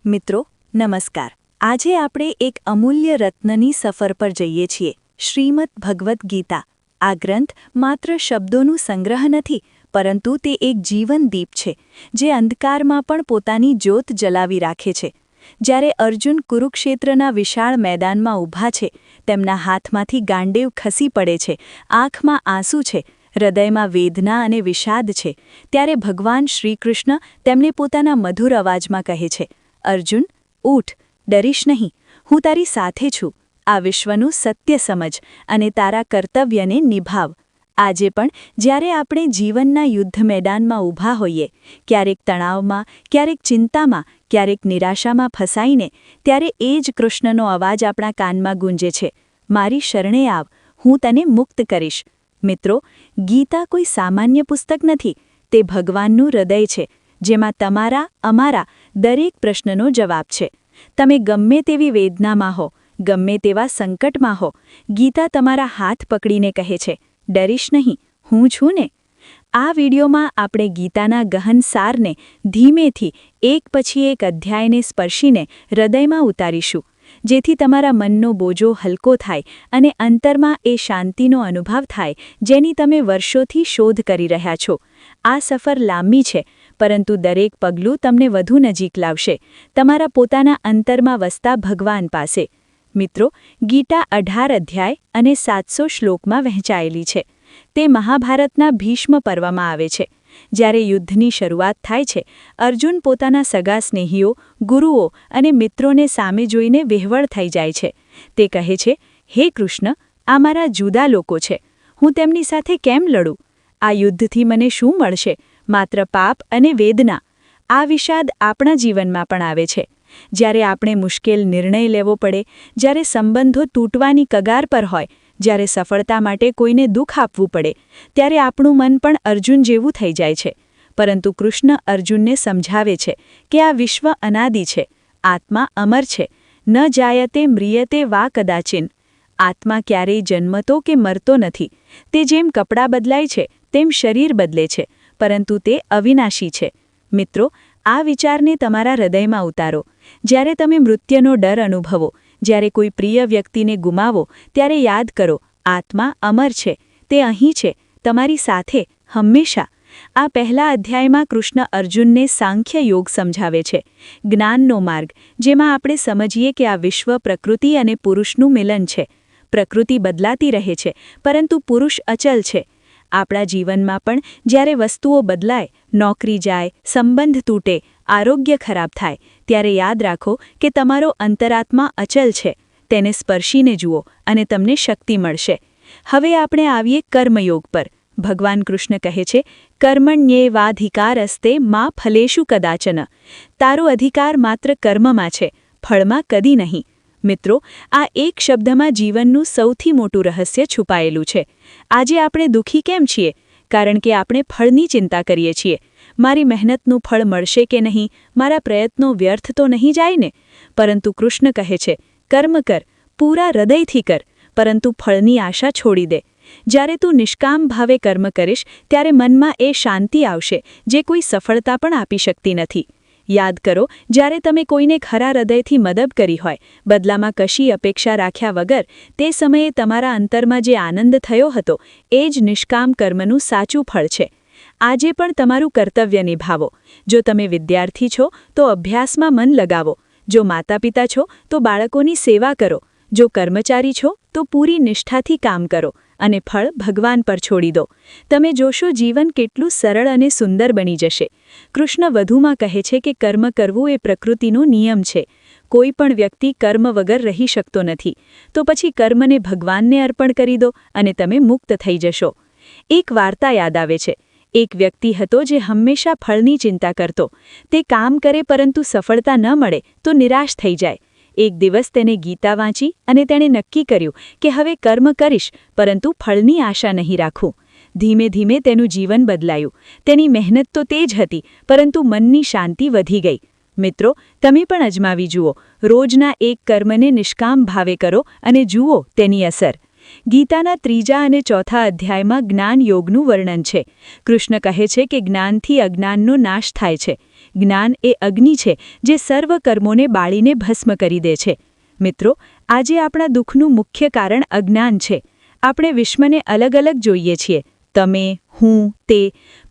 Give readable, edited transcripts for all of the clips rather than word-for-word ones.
મિત્રો નમસ્કાર। આજે આપણે એક અમૂલ્ય રત્નની સફર પર જઈએ છીએ। શ્રીમદ ભગવદ્ ગીતા। આ ગ્રંથ માત્ર શબ્દોનું સંગ્રહ નથી, પરંતુ તે એક જીવનદીપ છે જે અંધકારમાં પણ પોતાની જ્યોત જલાવી રાખે છે। જ્યારે અર્જુન કુરુક્ષેત્રના વિશાળ મેદાનમાં ઊભા છે, તેમના હાથમાંથી ગાંડીવ ખસી પડે છે, આંખમાં આંસુ છે, હૃદયમાં વેદના અને વિષાદ છે, ત્યારે ભગવાન શ્રીકૃષ્ણ તેમને પોતાના મધુર અવાજમાં કહે છે, અર્જુન, ઊઠ, ડરીશ નહીં, હું તારી સાથે છું। આ વિશ્વનું સત્ય સમજ અને તારા કર્તવ્યને નિભાવ। આજે પણ જ્યારે આપણે જીવનના યુદ્ધ મેદાનમાં ઊભા હોઈએ, ક્યારેક તણાવમાં, ક્યારેક ચિંતામાં, ક્યારેક નિરાશામાં ફસાઈને, ત્યારે એ જ કૃષ્ણનો અવાજ આપણા કાનમાં ગુંજે છે, મારી શરણે આવ, હું તને મુક્ત કરીશ। મિત્રો, ગીતા કોઈ સામાન્ય પુસ્તક નથી, તે ભગવાનનું હૃદય છે, જેમાં તમારા, અમારા દરેક પ્રશ્નનો જવાબ છે। તમે ગમે તેવી વેદનામાં હો, ગમે તેવા સંકટમાં હો, ગીતા તમારા હાથ પકડીને કહે છે, ડરીશ નહીં, હું છું ને। આ વિડીયોમાં આપણે ગીતાના ગહન સારને ધીમેથી એક પછી એક અધ્યાયને સ્પર્શીને હૃદયમાં ઉતારીશું, જેથી તમારા મનનો બોજો હલકો થાય અને અંતરમાં એ શાંતિનો અનુભવ થાય જેની તમે વર્ષોથી શોધ કરી રહ્યા છો। આ સફર લાંબી છે, પરંતુ દરેક પગલું તમને વધુ નજીક લાવશે, તમારા પોતાના અંતરમાં વસતા ભગવાન પાસે। મિત્રો, ગીતા 18 અધ્યાય અને 700 શ્લોકમાં વહેંચાયેલી છે। તે મહાભારતના ભીષ્મ પર્વમાં આવે છે, જ્યારે યુદ્ધની શરૂઆત થાય છે। અર્જુન પોતાના સગા સ્નેહીઓ, ગુરુઓ અને મિત્રોને સામે જોઈને વિહવળ થઈ જાય છે। તે કહે છે, હે કૃષ્ણ, આ મારા જુદા લોકો છે, હું તેમની સાથે કેમ લડું? આ યુદ્ધથી મને શું મળશે? માત્ર પાપ અને વેદના। આ વિષાદ આપણા જીવનમાં પણ આવે છે, જ્યારે આપણે મુશ્કેલ નિર્ણય લેવો પડે, જ્યારે સંબંધો તૂટવાની કગાર પર હોય, જ્યારે સફળતા માટે કોઈને દુઃખ આપવું પડે, ત્યારે આપણું મન પણ અર્જુન જેવું થઈ જાય છે। પરંતુ કૃષ્ણ અર્જુનને સમજાવે છે કે આ વિશ્વ અનાદિ છે, આત્મા અમર છે, ન જાયતે મ્રિયતે વા કદાચિન। આત્મા ક્યારેય જન્મતો કે મરતો નથી। તે જેમ કપડાં બદલાય છે, તેમ શરીર બદલે છે, પરંતુ તે અવિનાશી છે। મિત્રો, આ વિચારને તમારા હૃદયમાં ઉતારો। જ્યારે તમે મૃત્યુનો ડર અનુભવો, જ્યારે કોઈ પ્રિય વ્યક્તિને ગુમાવો, ત્યારે યાદ કરો, આત્મા અમર છે, તે અહીં છે, તમારી સાથે, હંમેશા। આ પહેલા અધ્યાયમાં કૃષ્ણ અર્જુનને સાંખ્ય યોગ સમજાવે છે, જ્ઞાનનો માર્ગ, જેમાં આપણે સમજીએ કે આ વિશ્વ પ્રકૃતિ અને પુરુષનું મિલન છે। પ્રકૃતિ બદલાતી રહે છે, પરંતુ પુરુષ અચલ છે। આપણા જીવનમાં પણ જ્યારે વસ્તુઓ બદલાય, નોકરી જાય, સંબંધ તૂટે, આરોગ્ય ખરાબ થાય, ત્યારે યાદ રાખો કે તમારો અંતરાત્મા અચલ છે। તેને સ્પર્શીને જુઓ અને તમને શક્તિ મળશે। હવે આપણે આવીએ કર્મયોગ પર। ભગવાન કૃષ્ણ કહે છે, કર્મણ્યેવાધિકારસ્તે મા ફલેષુ કદાચન। તારો અધિકાર માત્ર કર્મમાં છે, ફળમાં કદી નહીં। મિત્રો, આ એક શબ્દમાં જીવનનું સૌથી મોટું રહસ્ય છુપાયેલું છે। આજે આપણે દુઃખી કેમ છીએ? કારણ કે આપણે ફળની ચિંતા કરીએ છીએ। મારી મહેનતનું ફળ મળશે કે નહીં? મારા પ્રયત્નો વ્યર્થ તો નહીં જાય ને? પરંતુ કૃષ્ણ કહે છે, કર્મ કર, પૂરા હૃદયથી કર, પરંતુ ફળની આશા છોડી દે। જ્યારે તું નિષ્કામ ભાવે કર્મ કરીશ, ત્યારે મનમાં એ શાંતિ આવશે જે કોઈ સફળતા પણ આપી શકતી નથી। યાદ કરો, જ્યારે તમે કોઈને ખરા હૃદયથી મદદ કરી હોય, બદલામાં કશી અપેક્ષા રાખ્યા વગર, તે સમયે તમારા અંતરમાં જે આનંદ થયો હતો, એ જ નિષ્કામ કર્મનું સાચું ફળ છે। આજે પણ તમારું કર્તવ્ય નિભાવો। જો તમે વિદ્યાર્થી છો, તો અભ્યાસમાં મન લગાવો। જો માતાપિતા છો, તો બાળકોની સેવા કરો। જો કર્મચારી છો, તો પૂરી નિષ્ઠાથી કામ કરો અને ફળ ભગવાન પર છોડી દો। તમે જોશો, જીવન કેટલું સરળ અને સુંદર બની જશે। કૃષ્ણ વધુમાં કહે છે કે કર્મ કરવું એ પ્રકૃતિનો નિયમ છે। કોઈ પણ વ્યક્તિ કર્મ વગર રહી શકતો નથી, તો પછી કર્મને ભગવાનને અર્પણ કરી દો અને તમે મુક્ત થઈ જશો। એક વાર્તા યાદ આવે છે। એક વ્યક્તિ હતો જે હંમેશા ફળની ચિંતા કરતો। તે કામ કરે પરંતુ સફળતા ન મળે તો નિરાશ થઈ જાય। એક દિવસ તેને ગીતા વાંચી અને તેણે નક્કી કર્યું કે હવે કર્મ કરીશ, પરંતુ ફળની આશા નહીં રાખું। ધીમે ધીમે તેનું જીવન બદલાયું। તેની મહેનત તો તે જ હતી, પરંતુ મનની શાંતિ વધી ગઈ। મિત્રો, તમે પણ અજમાવી જુઓ। રોજના એક કર્મને નિષ્કામ ભાવે કરો અને જુઓ તેની અસર। ગીતાના 3 અને 4 અધ્યાયમાં જ્ઞાન યોગનું વર્ણન છે। કૃષ્ણ કહે છે કે જ્ઞાનથી અજ્ઞાનનો નાશ થાય છે। જ્ઞાન એ અગ્નિ છે જે સર્વ કર્મોને બાળીને ભસ્મ કરી દે છે. મિત્રો, આજે આપણા દુઃખનું મુખ્ય કારણ અજ્ઞાન છે. આપણે વિશ્વને અલગ અલગ જોઈએ છીએ, તમે, હું, તે,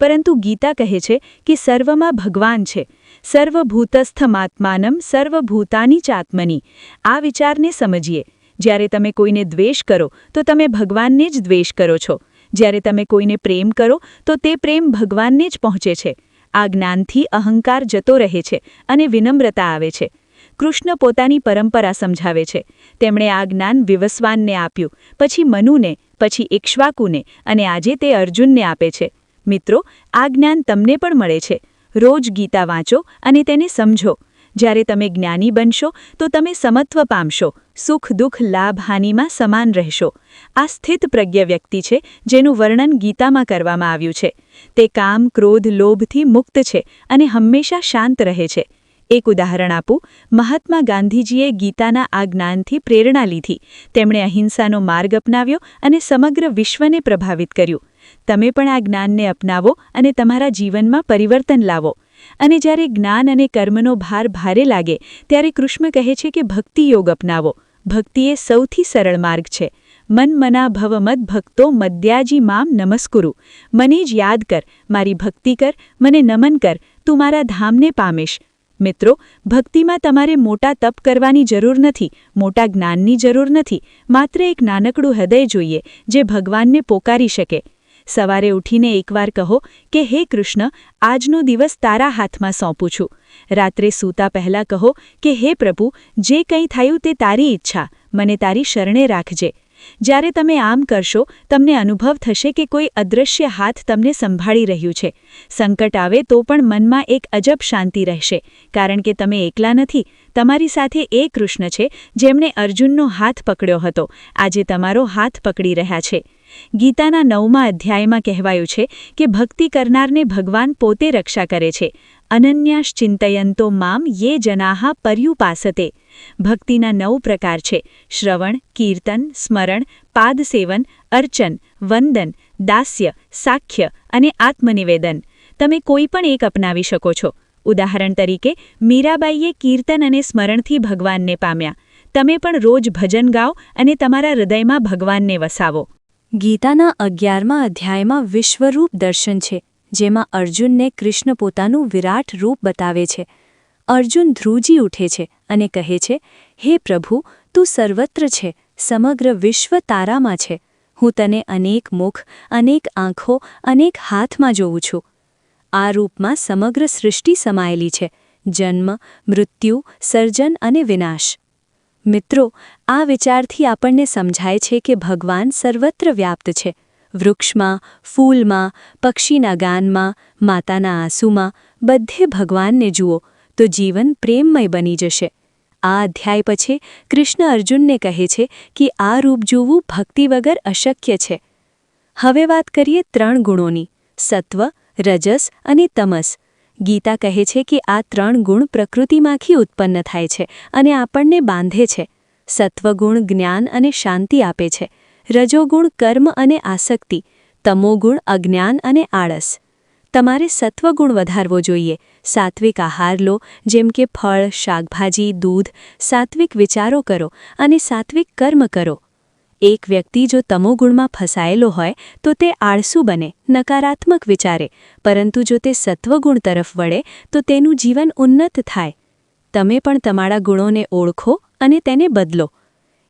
પરંતુ ગીતા કહે છે કે સર્વમાં ભગવાન છે. સર્વભૂતસ્થમાત્માનમ સર્વભૂતાની ચાત્મની. આ વિચારને સમજીએ. જ્યારે તમે કોઈને દ્વેષ કરો તો તમે ભગવાનને જ દ્વેષ કરો છો. જ્યારે તમે કોઈને પ્રેમ કરો તો તે પ્રેમ ભગવાનને જ પહોંચે છે. આ જ્ઞાનથી અહંકાર જતો રહે છે અને વિનમ્રતા આવે છે. કૃષ્ણ પોતાની પરંપરા સમજાવે છે. તેમણે આ જ્ઞાન વિવસ્વાનને આપ્યું, પછી મનુને, પછી ઇક્ષ્વાકુને અને આજે તે અર્જુનને આપે છે. મિત્રો, આ જ્ઞાન તમને પણ મળે છે. રોજ ગીતા વાંચો અને તેને સમજો. જ્યારે તમે જ્ઞાની બનશો તો તમે સમત્વ પામશો, સુખ દુઃખ લાભ હાનિમાં સમાન રહેશો. આ સ્થિત પ્રજ્ઞ વ્યક્તિ છે જેનું વર્ણન ગીતામાં કરવામાં આવ્યું છે. તે કામ, ક્રોધ, લોભથી મુક્ત છે અને હંમેશા શાંત રહે છે. એક ઉદાહરણ આપું. મહાત્મા ગાંધીજીએ ગીતાના આ જ્ઞાનથી પ્રેરણા લીધી. તેમણે અહિંસાનો માર્ગ અપનાવ્યો અને સમગ્ર વિશ્વને પ્રભાવિત કર્યું. તમે પણ આ જ્ઞાનને અપનાવો અને તમારા જીવનમાં પરિવર્તન લાવો. અને જ્યારે જ્ઞાન અને કર્મનો ભાર ભારે લાગે ત્યારે કૃષ્ણ કહે છે કે ભક્તિ યોગ અપનાવો. ભક્તિ એ સૌથી સરળ માર્ગ છે. મન મના ભવ મદ ભક્તો મદ્યાજી મામ નમસ્કુરુ. મને જ યાદ કર, મારી ભક્તિ કર, મને નમન કર, તું મારા ધામને પામીશ. મિત્રો, ભક્તિમાં તમારે મોટા તપ કરવાની જરૂર નથી, મોટા જ્ઞાનની જરૂર નથી. માત્ર એક નાનકડું હૃદય જોઈએ જે ભગવાનને પોકારી શકે. સવારે ઉઠીને એકવાર કહો કે હે કૃષ્ણ, આજનો દિવસ તારા હાથમાં સોંપું છું. રાત્રે સૂતા પહેલાં કહો કે હે પ્રભુ, જે કંઈ થયું તે તારી ઈચ્છા, મને તારી શરણે રાખજે. જ્યારે તમે આમ કરશો તમને અનુભવ થશે કે કોઈ અદૃશ્ય હાથ તમને સંભાળી રહ્યું છે. સંકટ આવે તો પણ મનમાં એક અજબ શાંતિ રહેશે, કારણ કે તમે એકલા નથી. તમારી સાથે એ કૃષ્ણ છે જેમણે અર્જુનનો હાથ પકડ્યો હતો, આજે તમારો હાથ પકડી રહ્યા છે. ગીતાના 9મા અધ્યાયમાં કહેવાયું છે કે ભક્તિ કરનારને ભગવાન પોતે રક્ષા કરે છે. અનન્યાશ્ચિંતયંતો મામ યે જનાહ પર્યુપાસતે. ભક્તિના 9 પ્રકાર છે: શ્રવણ, કીર્તન, સ્મરણ, પાદસેવન, અર્ચન, વંદન, દાસ્ય, સાખ્ય અને આત્મનિવેદન. તમે કોઈ પણ એક અપનાવી શકો છો. ઉદાહરણ તરીકે, મીરાબાઈએ કીર્તન અને સ્મરણથી ભગવાનને પામ્યા. તમે પણ રોજ ભજન ગાઓ અને તમારા હૃદયમાં ભગવાનને વસાવો. ગીતાના 11મા અધ્યાયમાં વિશ્વરૂપ દર્શન છે, જેમાં અર્જુનને કૃષ્ણ પોતાનું વિરાટ રૂપ બતાવે છે. અર્જુન ધ્રુજી ઉઠે છે અને કહે છે, હે પ્રભુ, તું સર્વત્ર છે, સમગ્ર વિશ્વ તારામાં છે. હું તને અનેક મુખ, અનેક આંખો, અનેક હાથમાં જોઉં છું. આ રૂપમાં સમગ્ર સૃષ્ટિ સમાયેલી છે: જન્મ, મૃત્યુ, સર્જન અને વિનાશ. મિત્રો, આ વિચારથી આપણને સમજાય છે કે ભગવાન સર્વત્ર વ્યાપ્ત છે. વૃક્ષમાં, ફૂલમાં, પક્ષીના ગાનમાં, માતાના આંસુમાં, બધે ભગવાનને જુઓ તો જીવન પ્રેમમય બની જશે. આ અધ્યાય પછી કૃષ્ણ અર્જુનને કહે છે કે આ રૂપ જોવું ભક્તિ વગર અશક્ય છે. હવે વાત કરીએ 3 ગુણોની: સત્વ, રજસ અને તમસ. ગીતા કહે છે કે આ 3 ગુણ પ્રકૃતિમાંથી ઉત્પન્ન થાય છે અને આપણને બાંધે છે. સત્વગુણ જ્ઞાન અને શાંતિ આપે છે. રજોગુણ કર્મ અને આસક્તિ. તમોગુણ અજ્ઞાન અને આળસ. તમારે સત્વગુણ વધારવો જોઈએ. સાત્વિક આહાર લો, જેમ કે ફળ, શાકભાજી, દૂધ. સાત્વિક વિચારો કરો અને સાત્વિક કર્મ કરો. એક વ્યક્તિ જો તમોગુણમાં ફસાયેલો હોય તો તે આળસુ બને, નકારાત્મક વિચારે, પરંતુ જો તે સત્વગુણ તરફ વળે તો તેનું જીવન ઉન્નત થાય. તમે પણ તમારા ગુણોને ઓળખો અને તેને બદલો.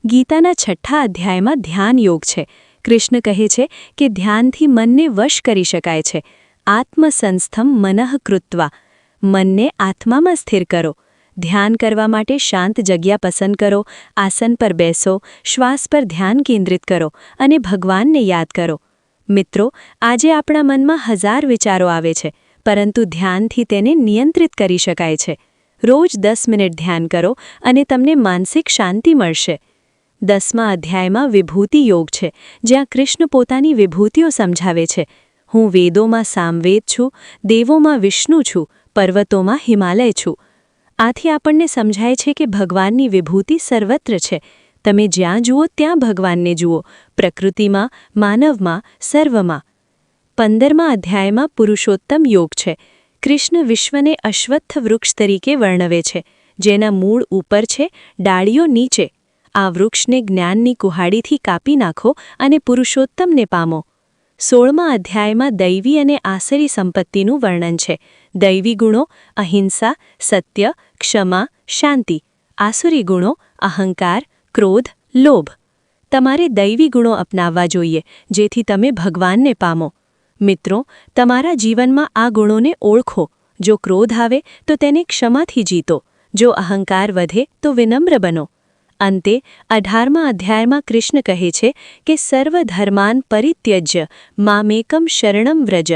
ગીતાના 6થા અધ્યાયમાં ધ્યાન યોગ છે. કૃષ્ણ કહે છે કે ધ્યાનથી મનને વશ કરી શકાય છે. આત્મસંસ્થમ મનઃ કૃત્વા. મનને આત્મામાં સ્થિર કરો. ધ્યાન કરવા માટે શાંત જગ્યા પસંદ કરો, આસન પર બેસો, શ્વાસ પર ધ્યાન કેન્દ્રિત કરો અને ભગવાનને યાદ કરો. મિત્રો, આજે આપણા મનમાં 1000 વિચારો આવે છે, પરંતુ ધ્યાનથી તેને નિયંત્રિત કરી શકાય છે. રોજ 10 મિનિટ ધ્યાન કરો અને તમને માનસિક શાંતિ મળશે. 10મા અધ્યાયમાં વિભૂતિ યોગ છે, જ્યાં કૃષ્ણ પોતાની વિભૂતિઓ સમજાવે છે. હું વેદોમાં સામવેદ છું, દેવોમાં વિષ્ણુ છું, પર્વતોમાં હિમાલય છું. આથી આપણને સમજાય છે કે ભગવાનની વિભૂતિ સર્વત્ર છે. તમે જ્યાં જુઓ ત્યાં ભગવાનને જુઓ, પ્રકૃતિમાં, માનવમાં, સર્વમાં. 15મા અધ્યાયમાં પુરુષોત્તમ યોગ છે. કૃષ્ણ વિશ્વને અશ્વત્થ વૃક્ષ તરીકે વર્ણવે છે, જેના મૂળ ઉપર છે, ડાળીઓ નીચે. આ વૃક્ષને જ્ઞાનની કુહાડીથી કાપી નાખો અને પુરુષોત્તમને પામો. 16મા અધ્યાયમાં દૈવી અને આસરી સંપત્તિનું વર્ણન છે. દૈવી ગુણો અહિંસા, સત્ય, ક્ષમા, શાંતિ. આસુરી ગુણો અહંકાર, ક્રોધ, લોભ. તમારે દૈવી ગુણો અપનાવવા જોઈએ, જેથી તમે ભગવાનને પામો. મિત્રો, તમારા જીવનમાં આ ગુણોને ઓળખો. જો ક્રોધ આવે તો તેને ક્ષમાથી જીતો. જો અહંકાર વધે તો વિનમ્ર બનો. અંતે 18મા અધ્યાયમાં કૃષ્ણ કહે છે કે સર્વધર્માન પરિત્યજ્ય મામેકમ શરણમ વ્રજ.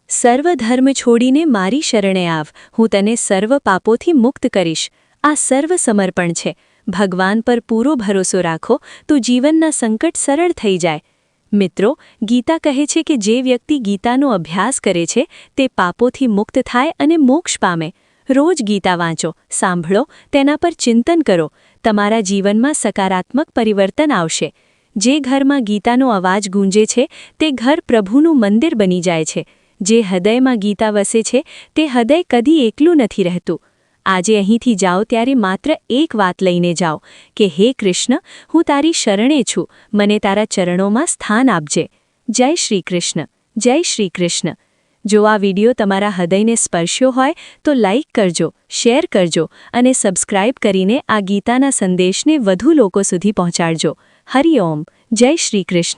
સર્વ ધર્મ છોડીને મારી શરણે આવ, હું તને સર્વ પાપોથી મુક્ત કરીશ. આ સર્વ સમર્પણ છે. ભગવાન પર પૂરો ભરોસો રાખો તો જીવનના સંકટ સરળ થઈ જાય. મિત્રો, ગીતા કહે છે કે જે વ્યક્તિ ગીતાનો અભ્યાસ કરે છે તે પાપોથી મુક્ત થાય અને મોક્ષ પામે. રોજ ગીતા વાંચો, સાંભળો, તેના પર ચિંતન કરો. તમારા જીવનમાં સકારાત્મક પરિવર્તન આવશે. જે ઘરમાં ગીતાનો અવાજ ગૂંજે છે તે ઘર પ્રભુનું મંદિર બની જાય છે. જે હૃદયમાં ગીતા વસે છે તે હૃદય કદી એકલું નથી રહેતું. આજે અહીંથી જાઓ ત્યારે માત્ર એક વાત લઈને જાઓ કે હે કૃષ્ણ, હું તારી શરણે છું, મને તારા ચરણોમાં સ્થાન આપજે. જય શ્રી કૃષ્ણ. જય શ્રી કૃષ્ણ. જો આ વિડિયો તમારા હૃદયને સ્પર્શ્યો હોય તો લાઇક કરજો, શેર કરજો અને સબસ્ક્રાઇબ કરીને આ ગીતાના સંદેશને વધુ લોકો સુધી પહોંચાડજો. હરિ ઓમ. જય શ્રી કૃષ્ણ.